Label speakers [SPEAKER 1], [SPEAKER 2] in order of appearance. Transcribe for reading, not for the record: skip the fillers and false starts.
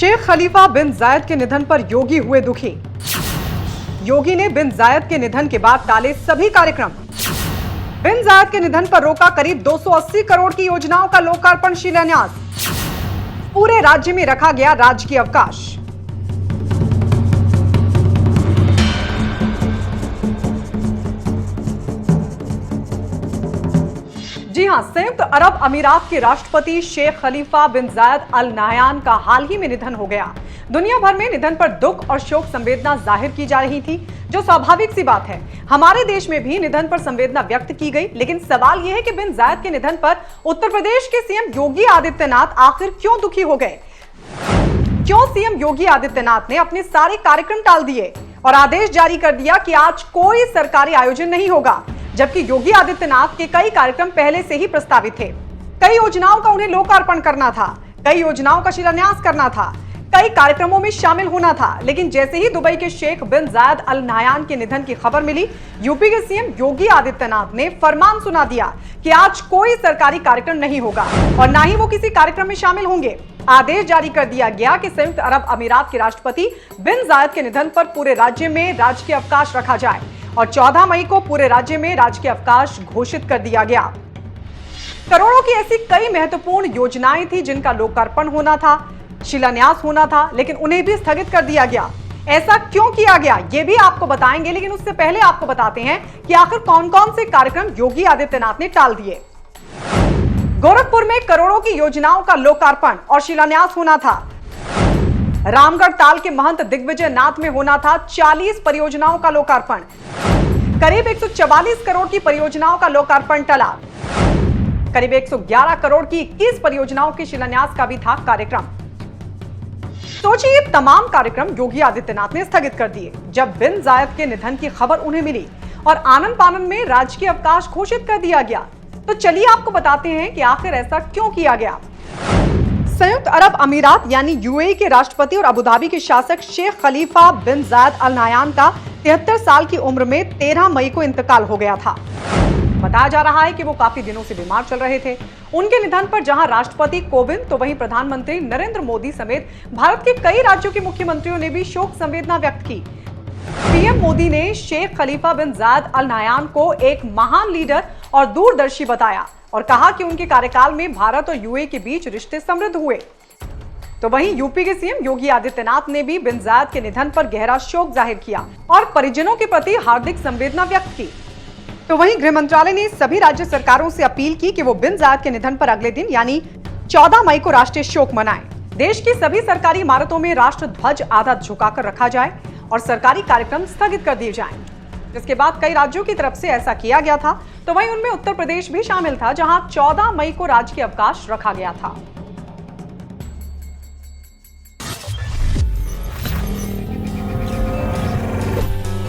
[SPEAKER 1] शेख खलीफा बिन जायद के निधन पर योगी हुए दुखी। योगी ने बिन जायद के निधन के बाद टाले सभी कार्यक्रम। बिन जायद के निधन पर रोका करीब 280 करोड़ की योजनाओं का लोकार्पण शिलान्यास। पूरे राज्य में रखा गया राजकीय अवकाश। जी हां, संयुक्त अरब अमीरात के राष्ट्रपति शेख खलीफा बिन जायद अल नाहयान का हाल ही में निधन हो गया। दुनिया भर में निधन पर दुख और शोक संवेदना जाहिर की जा रही थी, जो स्वाभाविक सी बात है। हमारे देश में भी निधन पर संवेदना व्यक्त की गई, लेकिन सवाल यह है कि बिन जायद के निधन पर उत्तर प्रदेश के सीएम योगी आदित्यनाथ आखिर क्यों दुखी हो गए। क्यों सीएम योगी आदित्यनाथ ने अपने सारे कार्यक्रम टाल दिए और आदेश जारी कर दिया कि आज कोई सरकारी आयोजन नहीं होगा, जबकि योगी आदित्यनाथ के कई कार्यक्रम पहले से ही प्रस्तावित थे। कई योजनाओं का उन्हें लोकार्पण करना था, कई योजनाओं का शिलान्यास करना था, कई कार्यक्रमों में शामिल होना था। लेकिन जैसे ही दुबई के शेख बिन जायद अल नाहयान के निधन की खबर मिली, यूपी के सीएम योगी आदित्यनाथ ने फरमान सुना दिया कि आज कोई सरकारी कार्यक्रम नहीं होगा और ना ही वो किसी कार्यक्रम में शामिल होंगे। आदेश जारी कर दिया गया कि संयुक्त अरब अमीरात के राष्ट्रपति बिन जायद के निधन पर पूरे राज्य में राजकीय अवकाश रखा जाए और 14 मई को पूरे राज्य में राजकीय अवकाश घोषित कर दिया गया। करोड़ों की ऐसी कई महत्वपूर्ण योजनाएं थी जिनका लोकार्पण होना था, शिलान्यास होना था, लेकिन उन्हें भी स्थगित कर दिया गया। ऐसा क्यों किया गया, ये भी आपको बताएंगे, लेकिन उससे पहले आपको बताते हैं कि आखिर कौन कौन से कार्यक्रम योगी आदित्यनाथ ने टाल दिए। गोरखपुर में करोड़ों की योजनाओं का लोकार्पण और शिलान्यास होना था। रामगढ़ ताल के महंत दिग्विजय नाथ में होना था 40 परियोजनाओं का लोकार्पण। करीब 144 करोड़ की परियोजनाओं का लोकार्पण टला। करीब 111 करोड़ की 21 परियोजनाओं के शिलान्यास का भी था कार्यक्रम। सोचिए, तमाम कार्यक्रम योगी आदित्यनाथ ने स्थगित कर दिए जब बिन जायद के निधन की खबर उन्हें मिली और आनन फानन में राजकीय अवकाश घोषित कर दिया गया। तो चलिए आपको बताते हैं कि आखिर ऐसा क्यों किया गया। संयुक्त अरब अमीरात यानी यूएई के राष्ट्रपति और अबुधाबी के शासक शेख खलीफा बिन जायद अल नाहयान का 73 साल की उम्र में 13 मई को इंतकाल हो गया था। बताया जा रहा है कि वो काफी दिनों से बीमार चल रहे थे। उनके निधन पर जहां राष्ट्रपति कोविंद तो वहीं प्रधानमंत्री नरेंद्र मोदी समेत भारत के कई राज्यों के मुख्यमंत्रियों ने भी शोक संवेदना व्यक्त की। पीएम मोदी ने शेख खलीफा बिन जायद अल नाहयान को एक महान लीडर और दूरदर्शी बताया और कहा कि उनके कार्यकाल में भारत और यूएई के बीच रिश्ते समृद्ध हुए। तो वहीं यूपी के सीएम योगी आदित्यनाथ ने भी बिन जायद के निधन पर गहरा शोक जाहिर किया और परिजनों के प्रति हार्दिक संवेदना व्यक्त की। तो वहीं गृह मंत्रालय ने सभी राज्य सरकारों से अपील की कि वो बिन जायद के निधन पर अगले दिन यानी 14 मई को राष्ट्रीय शोक मनाएं। देश की सभी सरकारी इमारतों में राष्ट्र ध्वज आधा झुकाकर रखा जाए और सरकारी कार्यक्रम स्थगित कर दिए जाएं। जिसके बाद कई राज्यों की तरफ से ऐसा किया गया था, तो वहीं उनमें उत्तर प्रदेश भी शामिल था, जहां 14 मई को राजकीय अवकाश रखा गया था।